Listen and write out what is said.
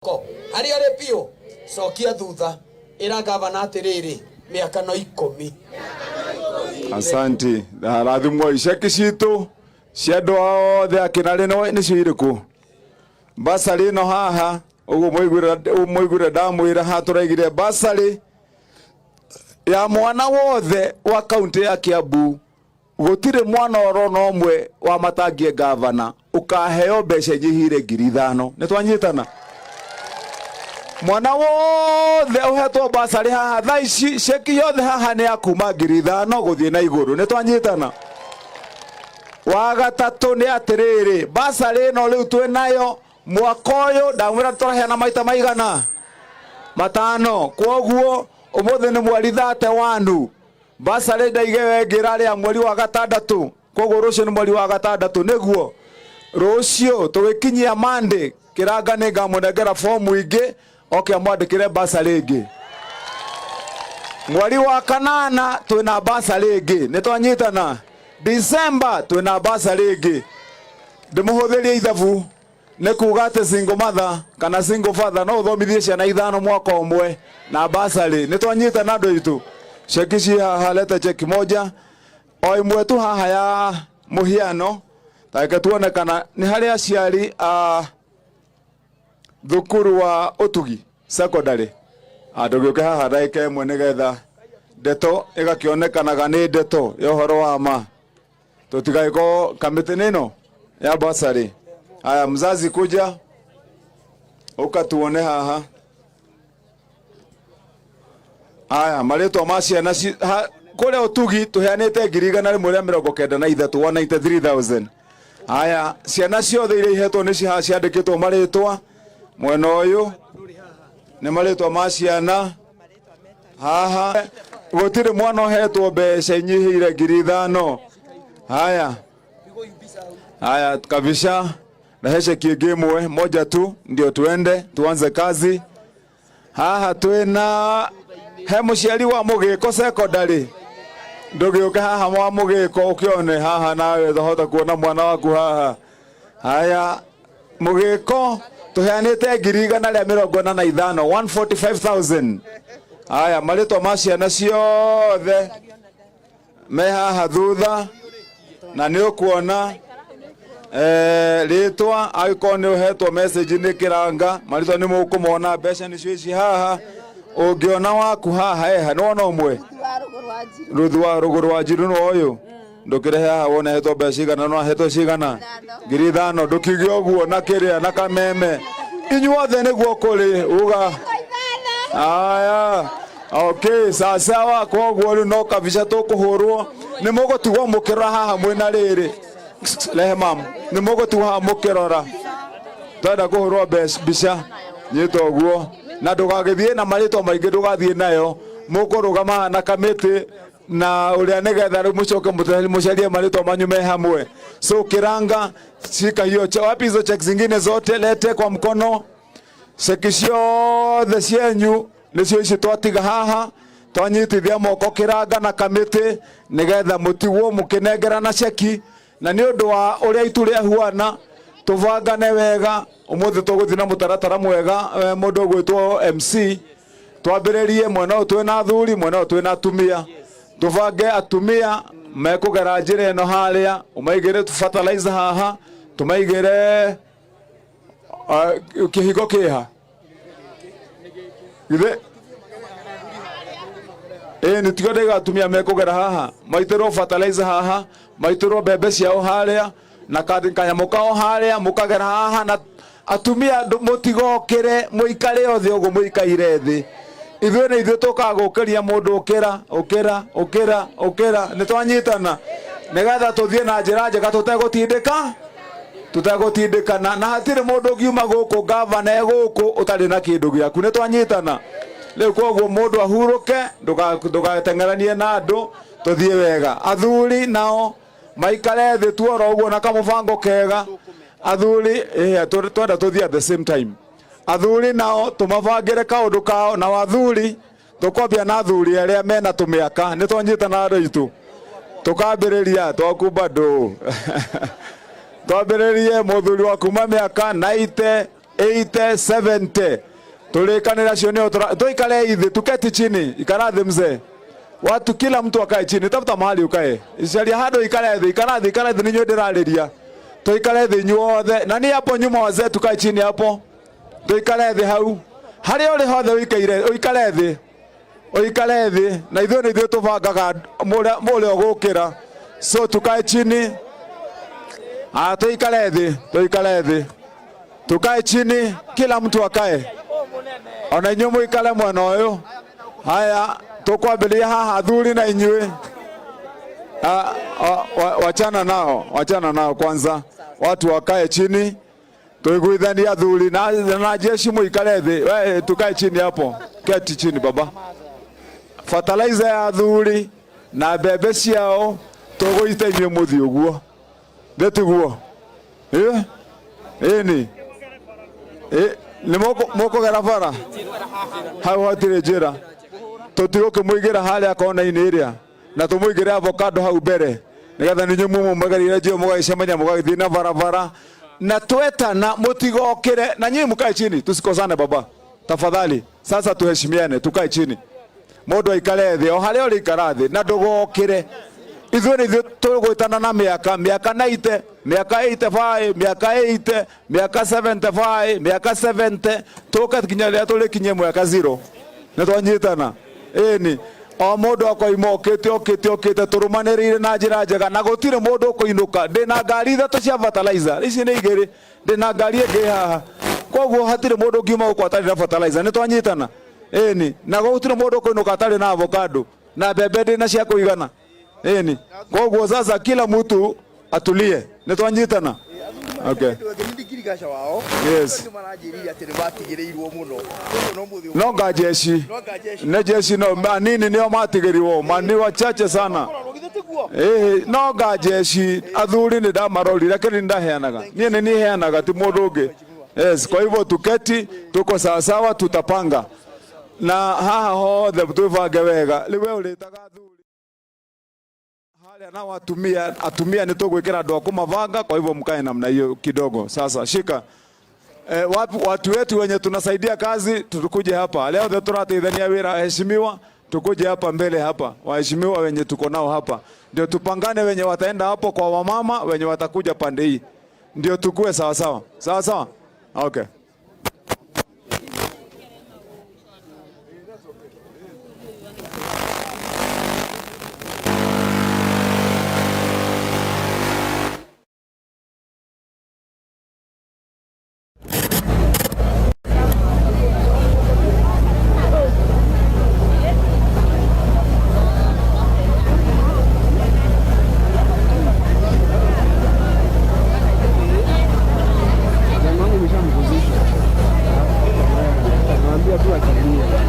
Hari ari pio cokia thutha ira gavana atiriri miaka no 10. Asante rathimwo iceki citu ciandu othe akinari no ni ciiriku basari no haha ugu muigure ndamwira haturaigire basari ya mwana wothe wa kaunti ya Kiambu gutire mwana oro no mwe wa matangie gavana ukaheo mbeca nyihire 5,000 ni twanyitana mwana wothe uhetwo basari haha thaici ceki yothe haha ni akuma 5,000 guthie na iguru ni twanyitana wa gatatu ni atiriri basari no riu twi nayo mwaka uyu ndamwira turaheana maita maigana 5 kwoguo umuthi ni mweri 31 basari ndaige wengira ria mweri wa gatandatu kwoguo rucio ni mweri wa gatandatu niguo rucio tugikinyia Monday kiranga ni ngamundengera fomu ingi oke amwandikire basari ingi mweri wa kanana twina basari ingi ni twanyitana December twina basari ingi ndimuhuthirie ithabu ni kuga ati single mother kana single father no uthomithie ciana 5 mwaka umwe na basari ni twanyitana andu itu ceki ci haha leta cheki moja o imwe tu haha ya muhiano taike tuone kana ni hari aciari thukuru wa Utugi secondary andugiuke haha ndaike imwe nigetha ndeto igakionekanaga ni ndeto ya uhoro wa ma tutigaiko kamiti nino ya basari. Haya mzazi kuja ukatuone haha. Haya maletwa ma ciana kule Utugi tuheanite 193 193,000. Haya ciana ciothe iria ihetwo ni ciandikitwo maritwa mwena uyu ni maritwa ma ciana haha gutire mwana uhetwo mbeca inyihire 5,000. Haya kabisa naheche kiegimwe moja tu ndio tuende tuanze kazi. Haha twina he muciari wa Mugiko secondary ndugiuke haha wa Mugiko ukione haha nawe thahota kuona mwana waku haha. Haya Mugiko tuheanite 145 145,000. Haya maritwa ma ciana ciothe me haha thutha na ni ukuona ritwa agiko ni uhetwo message ni kiranga maritwa ni mukumona mbeca ni cio ici haha ungiona waku haha eha no no mwe ruthwa ruguru wa jiru no uyu ndukirehe haha wone hetwo mbeca cigana no hetwo cigana 5,000 ndukigio uguo na kiria na kameme inyuothe niguo kuri uga. Aya okay sawa kwoguo ri no kabisa tukuhurwo ni mugutigwo mukirora haha mwina riri lehe mam ni mugutigwo mukirora twenda kuhurwo mbica nyito guo na ndugagithie na maritwa maingi ndugathie nayo mukurugama na kamiti na uria nigetha ri mucoke mucarie maritwa manyu me hamwe so kiranga shika hiyo wapi hizo checks zingine zote lete kwa mkono cheki ciothe cienyu nicio ici twatiga haha twanyitithia moko kiranga na kamiti nigetha mutigwo mukinengerana cheki na ni undu wa uria itu ria huana tuvangane wega umuthi tuguthi na mutaratara mwega mundu gwitwo MC twambiririe mwena utwe na athuri mwena utwe na atumia tuvange atumia mekugera njira eno haria umaigire fertilizer haha tumaigire kihigo kiha ithe ni tigode gatumia mekugera haha maitiro fertilizer haha maitiro bebe ciao haria na kanyamukao haria mukagera haha na atumia mutigokire muikare othe ugu muikaire thi ithuĩ nĩ ithuĩ tukagukiria mundu ukira ni twanyitana nigetha tuthie na njira njega tutegutindikana na hatire mundu ngiuma guku gavana guku utari na kindu giaku ni twanyitana riu kwoguo mundu ahuruke ndugatengeranie na andu tuthie wega athuri nao maikare thi tuoro uguo na kamubango kega athuri twenda tuthie at the same time athuri nao tumabangire kaundu kao na wathuri tukwambia na athuri aria mena tumiaka ni twanyitana andu itu tukambiriria twaku bado twambiririe muthuri wa kuma miaka 90 80 70 tulikanira cio tuikale hivi, tuketi chini, ikarathi mzee, watu kila mtu akae chini, tafuta mahali ukae, isharia hado ikarathi ikarathi ninyo ndirariria, tuikale thi nyuothe, na ni hapo nyuma wazee tukae chini hapo, tuikale thi hau haria uri hothe uikare thi na ithuĩ tubangaga mũrĩa ũgũkĩra, so tukae chini, tukae chini, kila mtu akae, ona inyuĩ mũikare mwena ũyũ. Haya, tukwambĩrĩria haha athuri na inyuĩ, wachana nao kwanza, watu wakae chini, tuiguithania athuri na jeshi muikare thi. Wewe tukae chini hapo, keti chini baba. Fertilizer ya athuri na mbembe ciao tuguite inyuĩ muthi uguo, ndetiguo ni mukugera bara hau hatirĩ njĩra, tutigũkĩmũigĩra harĩa kona-inĩ ĩrĩa na tũmũigĩre avocado hau mbere, nĩgetha nĩ inyuĩ mumũmagarire njĩra mũgagĩcemania mũgagĩthiĩ na barabara, na twetana mutigokire na nyinyi mkae chini, tusikosane baba tafadhali. Sasa tuheshimiane, tukae chini, mundu aikare thi o haria uri ikarathi na ndugokire. Ithuĩ nĩ tũgwĩtana na mĩaka 90, mĩaka 85, mĩaka 80, mĩaka 75, mĩaka 70, tũka kinya rĩrĩa tũrĩkinyie mwaka 0 nĩ twanyitana. Ĩni o mundu akoima okite turumanirire na njira njega na gutire mundu ukuinuka. Ndina ngari 3 cia fertilizer, ici ni 2, ndina ngari ĩngĩ haha, koguo hatire mundu ngiuma guku atari na fertilizer, ni twanyitana. Ĩni na gutire mundu ukuinuka atari na avocado na mbembe ndina cia kuigana. Ĩni koguo sasa kila mtu atulie, ni twanyitana. Okay. Yes. No gajeshi. Ne jeshi no manini nio matigirirwo, mani wachache sana. No gajeshi athuri ni ndamarorire kiri ndaheanaga. Nie ni heanaga ti mundu ungi. Yes, kwa hivyo tuketi, tuko sawa sawa, tutapanga. Na haha hothe tuivange wega. Liwe uritaga athuri halia na atumia ni tugwikira andu akumavanga, kwa hivyo mkae namna hiyo kidogo. Sasa shika watu wetu wenye tunasaidia kazi, tukuje hapa leo turateithania wira. Heshimiwa, tukuje hapa mbele hapa, waheshimiwa wenye tuko nao hapa, ndio tupangane wenye wataenda hapo kwa wamama, wenye watakuja pande hii, ndio tukue sawa sawa. Sawa sawa, okay. Naambia tu akilia.